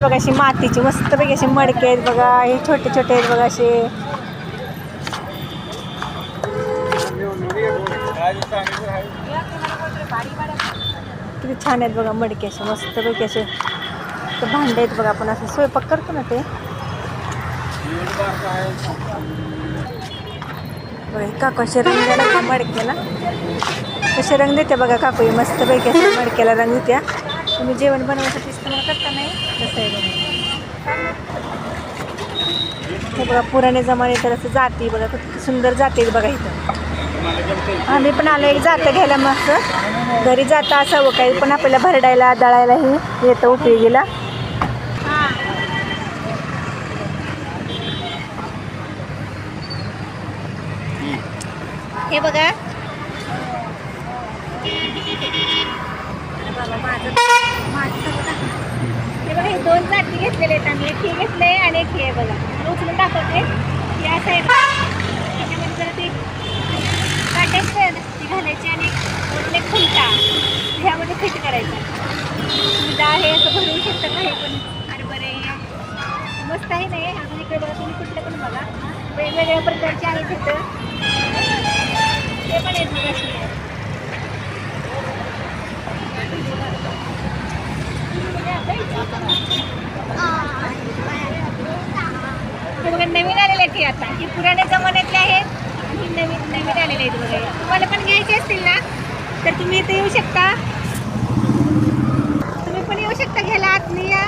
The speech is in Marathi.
बघा अशी मातीची मस्तपैकी असे मडके आहेत बघा. हे छोटे छोटे आहेत बघा असे. किती छान आहेत बघा मडके असे मस्तपैकी असे. तर भांडे आहेत बघा. आपण असं स्वयंपाक करतो ना ते बघा. काकू असे रंग द्यायला मडक्याला कसे रंग देते बघा काकू. मस्तपैकी असे मडक्याला रंग देत्या. तुम्ही जेवण बनवण्यासाठी इस्तेमाल करता नाही तसं आहे बघा. हे बघा पुराणे जमाने तर असं जाती बघा. किती सुंदर जाते बघा इथं. आम्ही पण आलो एक जातं घ्यायला. मस्त घरी जातं असावं काही पण आपल्याला भरडायला दळायलाही येतं उपयोगीला. हे बघा हे बघा. हे दोन जाती घेतलेले आहेत आम्ही. एक हे घेतले आणि एक हे बघा. उचलून दाखवते. या साईड त्याच्यामध्ये जरा ते काटायचं ती घालायची आणि एक खुलटा ह्यामध्ये फिट करायचा. डाळ हे असं भरवू शकतं का. हे पण अरे बरे मस्त आहे नाही. अजून इकडे बघा. तुम्ही कुठले पण बघा वेगवेगळ्या प्रकारचे आहेत तिथं. ते पण आहेत बघा. हे बघा नवीन आलेले आहेत. आता ही पुराण्या जमान्यातले आहेत. ही नवीन नवीन आलेले आहेत बघा. तुम्हाला पण घ्यायचे असतील ना तर तुम्ही इथे येऊ शकता. तुम्ही पण येऊ शकता घ्यायला. आत या.